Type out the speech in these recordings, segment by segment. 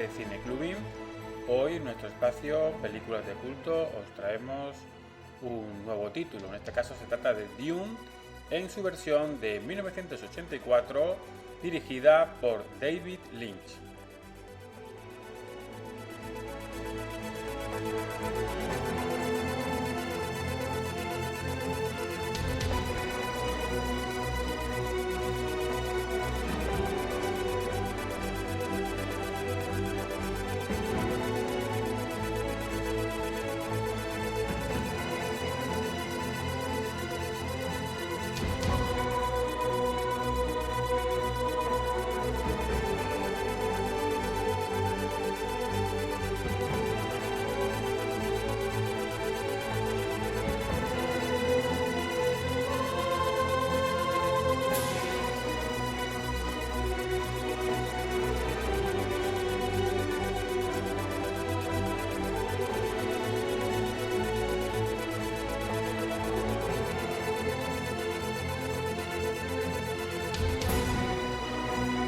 de Cineclubing. Hoy en nuestro espacio Películas de Culto os traemos un nuevo título. En este caso se trata de Dune en su versión de 1984 dirigida por David Lynch.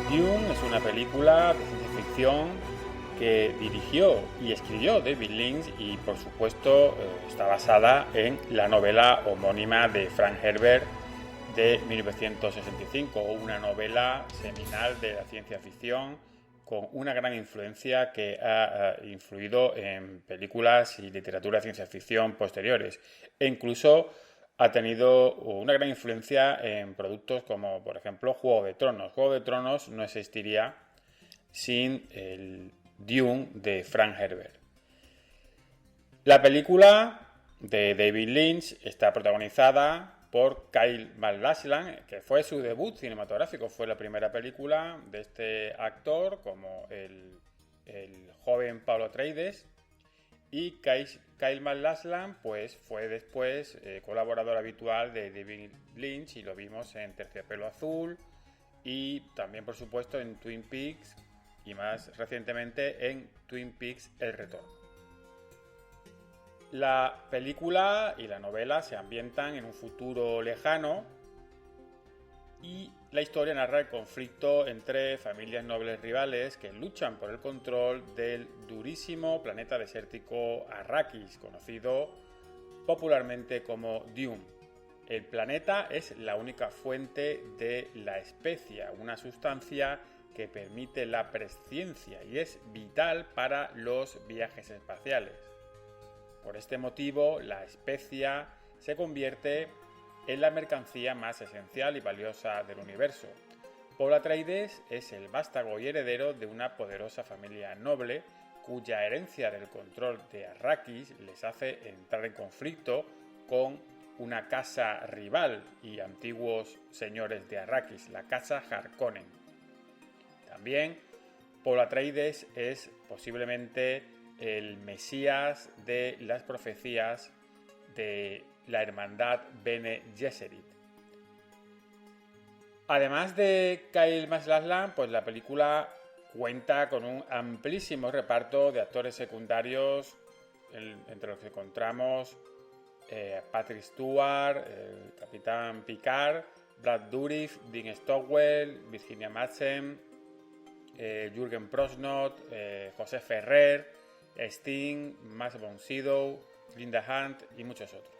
Dune es una película de ciencia ficción que dirigió y escribió David Lynch y por supuesto está basada en la novela homónima de Frank Herbert de 1965, una novela seminal de la ciencia ficción con una gran influencia que ha influido en películas y literatura de ciencia ficción posteriores e incluso ha tenido una gran influencia en productos como, por ejemplo, Juego de Tronos. Juego de Tronos no existiría sin el Dune de Frank Herbert. La película de David Lynch está protagonizada por Kyle MacLachlan, que fue su debut cinematográfico. Fue la primera película de este actor como el joven Paul Atreides. Y Kyle MacLachlan pues, fue después colaborador habitual de David Lynch y lo vimos en Terciopelo Azul y también por supuesto en Twin Peaks y más recientemente en Twin Peaks El Retorno. La película y la novela se ambientan en un futuro lejano y la historia narra el conflicto entre familias nobles rivales que luchan por el control del durísimo planeta desértico Arrakis, conocido popularmente como Dune. El planeta es la única fuente de la especia, una sustancia que permite la presciencia y es vital para los viajes espaciales. Por este motivo, la especia se convierte en la mercancía más esencial y valiosa del universo. Paul Atreides es el vástago y heredero de una poderosa familia noble cuya herencia del control de Arrakis les hace entrar en conflicto con una casa rival y antiguos señores de Arrakis, la casa Harkonnen. También Paul Atreides es posiblemente el mesías de las profecías de la hermandad Bene Gesserit. Además de Kyle MacLachlan, pues la película cuenta con un amplísimo reparto de actores secundarios, entre los que encontramos Patrick Stewart, el Capitán Picard, Brad Dourif, Dean Stockwell, Virginia Madsen, Jürgen Prochnow, José Ferrer, Sting, Max von Sydow, Linda Hunt y muchos otros.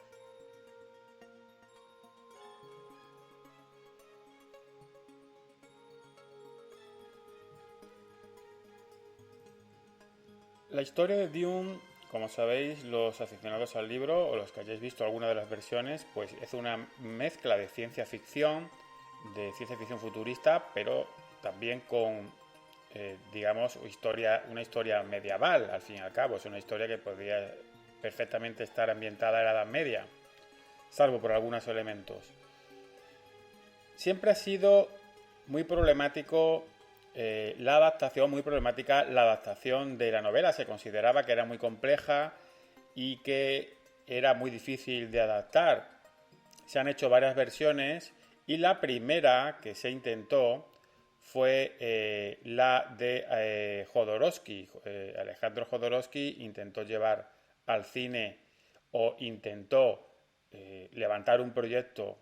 La historia de Dune, como sabéis, los aficionados al libro o los que hayáis visto alguna de las versiones, pues es una mezcla de ciencia ficción futurista, pero también con, digamos, una historia medieval, al fin y al cabo. Es una historia que podría perfectamente estar ambientada en la Edad Media, salvo por algunos elementos. Siempre ha sido muy problemático la adaptación de la novela. Se consideraba que era muy compleja y que era muy difícil de adaptar. Se han hecho varias versiones y la primera que se intentó fue la de Jodorowsky. Alejandro Jodorowsky intentó llevar al cine o intentó levantar un proyecto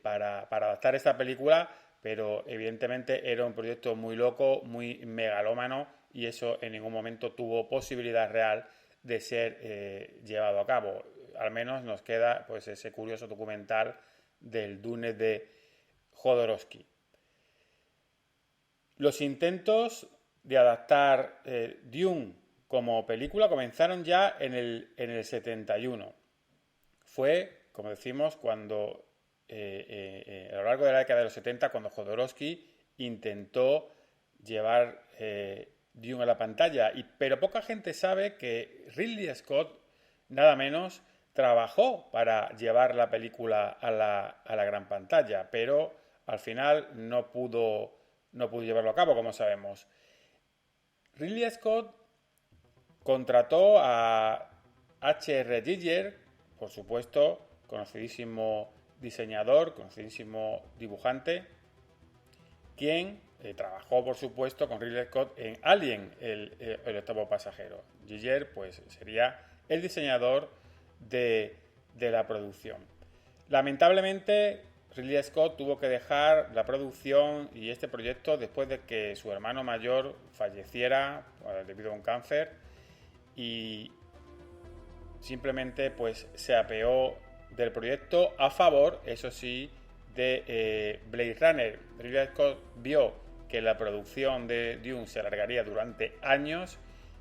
para adaptar esta película, pero evidentemente era un proyecto muy loco, muy megalómano y eso en ningún momento tuvo posibilidad real de ser llevado a cabo. Al menos nos queda pues ese curioso documental del Dune de Jodorowsky. Los intentos de adaptar Dune como película comenzaron ya en el 71. Fue, como decimos, cuando a lo largo de la década de los 70, cuando Jodorowsky intentó llevar Dune a la pantalla. Pero poca gente sabe que Ridley Scott, nada menos, trabajó para llevar la película a la gran pantalla, pero al final no pudo llevarlo a cabo, como sabemos. Ridley Scott contrató a H.R. Giger, por supuesto, conocidísimo diseñador, conocidísimo dibujante, quien trabajó, por supuesto, con Ridley Scott en Alien, el octavo pasajero. Giger, pues, sería el diseñador de la producción. Lamentablemente, Ridley Scott tuvo que dejar la producción y este proyecto después de que su hermano mayor falleciera debido a un cáncer, y simplemente pues se apeó del proyecto a favor, eso sí, de Blade Runner. Ridley Scott vio que la producción de Dune se alargaría durante años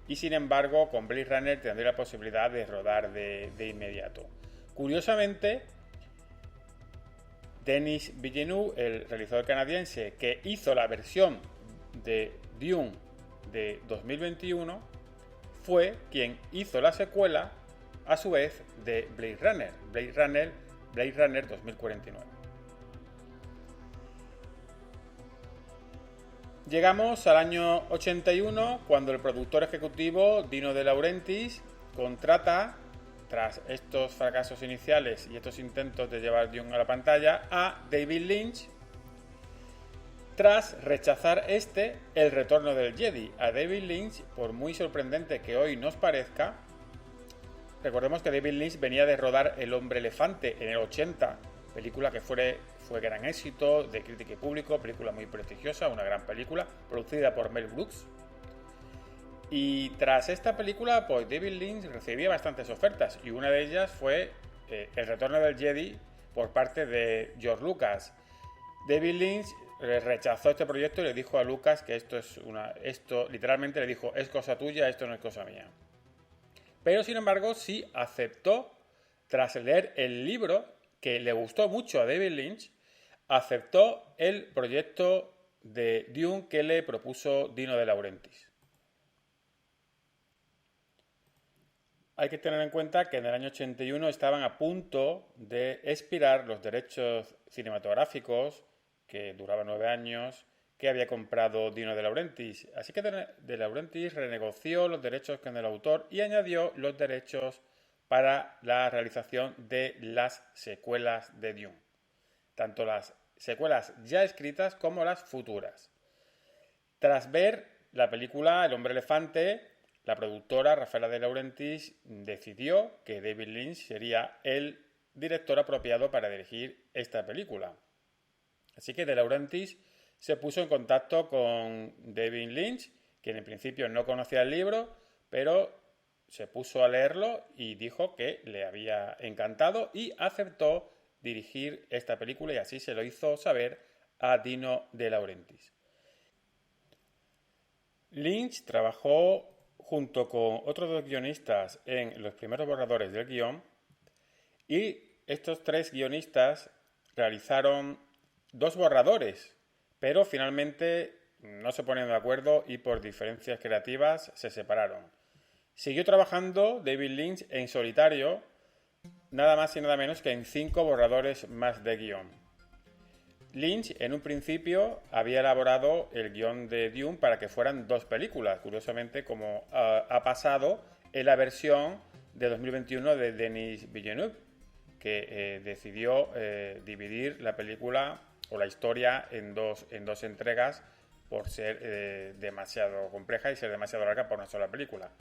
y sin embargo con Blade Runner tendría la posibilidad de rodar de inmediato. Curiosamente, Denis Villeneuve, el realizador canadiense que hizo la versión de Dune de 2021, fue quien hizo la secuela a su vez de Blade Runner 2049. Llegamos al año 81, cuando el productor ejecutivo Dino De Laurentiis contrata, tras estos fracasos iniciales y estos intentos de llevar Dune a la pantalla, a David Lynch, tras rechazar El retorno del Jedi. A David Lynch, por muy sorprendente que hoy nos parezca, recordemos que David Lynch venía de rodar El hombre elefante en el 80, película que fue gran éxito de crítica y público, película muy prestigiosa, una gran película, producida por Mel Brooks. Y tras esta película, pues David Lynch recibía bastantes ofertas, y una de ellas fue El retorno del Jedi por parte de George Lucas. David Lynch rechazó este proyecto y le dijo a Lucas que esto literalmente le dijo: es cosa tuya, esto no es cosa mía. Pero sin embargo sí aceptó, tras leer el libro que le gustó mucho a David Lynch, aceptó el proyecto de Dune que le propuso Dino De Laurentiis. Hay que tener en cuenta que en el año 81 estaban a punto de expirar los derechos cinematográficos, que duraban 9 años, que había comprado Dino De Laurentiis. Así que De Laurentiis renegoció los derechos con el autor y añadió los derechos para la realización de las secuelas de Dune. Tanto las secuelas ya escritas como las futuras. Tras ver la película El hombre elefante, la productora Rafaela De Laurentiis decidió que David Lynch sería el director apropiado para dirigir esta película. Así que De Laurentiis se puso en contacto con David Lynch, quien en principio no conocía el libro, pero se puso a leerlo y dijo que le había encantado y aceptó dirigir esta película, y así se lo hizo saber a Dino De Laurentiis. Lynch trabajó junto con otros 2 guionistas en los primeros borradores del guión, y estos 3 guionistas realizaron 2 borradores, pero finalmente no se ponen de acuerdo y por diferencias creativas se separaron. Siguió trabajando David Lynch en solitario, nada más y nada menos que en 5 borradores más de guión. Lynch en un principio había elaborado el guión de Dune para que fueran 2 películas, curiosamente, como ha pasado en la versión de 2021 de Denis Villeneuve, que decidió dividir la película o la historia en dos entregas por ser demasiado compleja y ser demasiado larga para una sola película.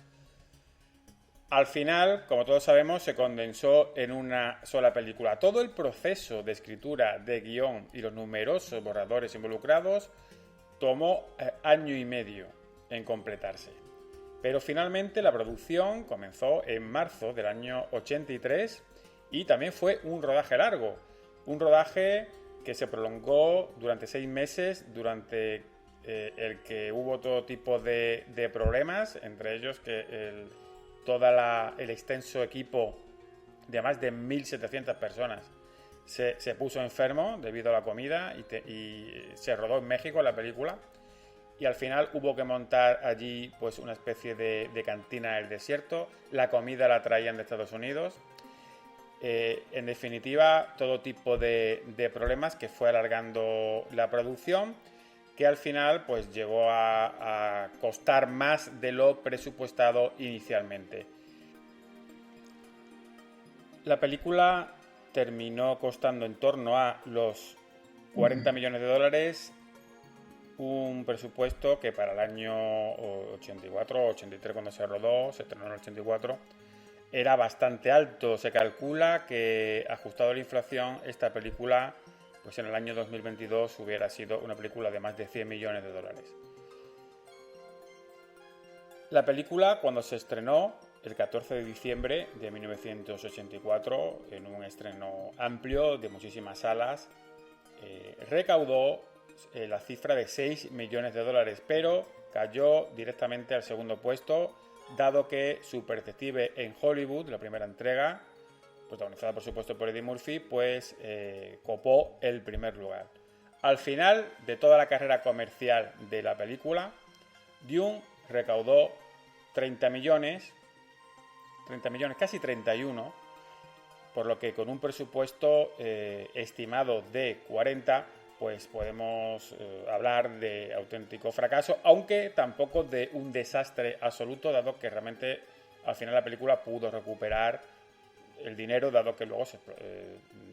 Al final, como todos sabemos, se condensó en una sola película. Todo el proceso de escritura de guión y los numerosos borradores involucrados tomó año y medio. en completarse. Pero finalmente la producción comenzó en marzo del año 83 y también fue un rodaje largo, un rodaje que se prolongó durante 6 meses, durante el que hubo todo tipo de problemas, entre ellos que todo el extenso equipo de más de 1.700 personas se puso enfermo debido a la comida y se rodó en México la película. Y al final hubo que montar allí pues una especie de cantina en el desierto. La comida la traían de Estados Unidos. En definitiva, todo tipo de problemas que fue alargando la producción, que al final pues llegó a costar más de lo presupuestado inicialmente. La película terminó costando en torno a los 40 millones de dólares, un presupuesto que para el año 84 o 83 cuando se rodó, se estrenó en el 84, era bastante alto. Se calcula que, ajustado a la inflación, esta película pues en el año 2022 hubiera sido una película de más de 100 millones de dólares. La película, cuando se estrenó el 14 de diciembre de 1984, en un estreno amplio de muchísimas salas, recaudó la cifra de 6 millones de dólares, pero cayó directamente al segundo puesto, dado que Super Detective en Hollywood, la primera entrega, protagonizada por supuesto por Eddie Murphy, pues copó el primer lugar. Al final de toda la carrera comercial de la película, Dune recaudó 30 millones, casi 31, por lo que con un presupuesto estimado de 40, pues podemos hablar de auténtico fracaso, aunque tampoco de un desastre absoluto, dado que realmente al final la película pudo recuperar el dinero, dado que luego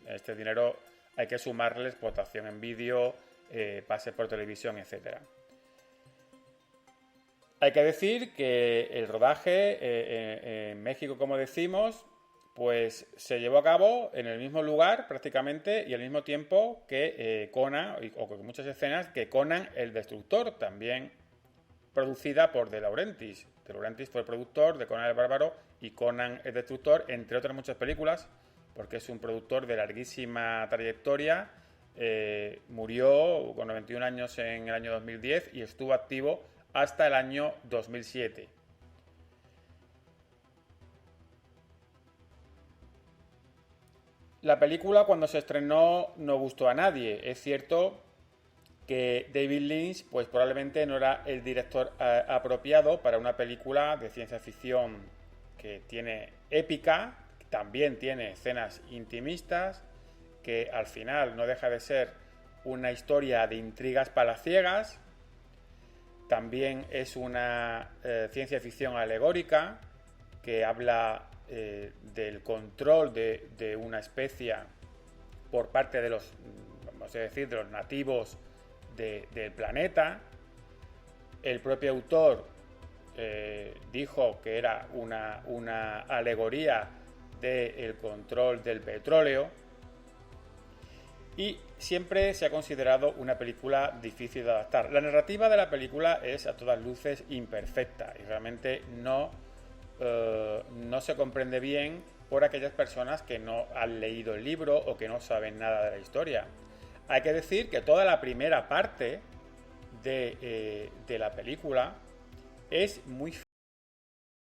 este dinero hay que sumarle explotación en vídeo, pases por televisión, etc. Hay que decir que el rodaje en México, como decimos, pues se llevó a cabo en el mismo lugar prácticamente y al mismo tiempo que Conan, o con muchas escenas que Conan el Destructor, también producida por De Laurentiis. De Laurentiis fue el productor de Conan el Bárbaro y Conan el Destructor, entre otras muchas películas, porque es un productor de larguísima trayectoria. Murió con 91 años en el año 2010 y estuvo activo hasta el año 2007. La película, cuando se estrenó, no gustó a nadie. Es cierto que David Lynch pues probablemente no era el director apropiado para una película de ciencia ficción que tiene épica, también tiene escenas intimistas, que al final no deja de ser una historia de intrigas palaciegas. También es una ciencia ficción alegórica que habla del control de una especie por parte de los, vamos a decir, de los nativos del planeta. El propio autor dijo que era una alegoría del control del petróleo, y siempre se ha considerado una película difícil de adaptar. La narrativa de la película es a todas luces imperfecta y realmente no se comprende bien por aquellas personas que no han leído el libro o que no saben nada de la historia. Hay que decir que toda la primera parte de la película es muy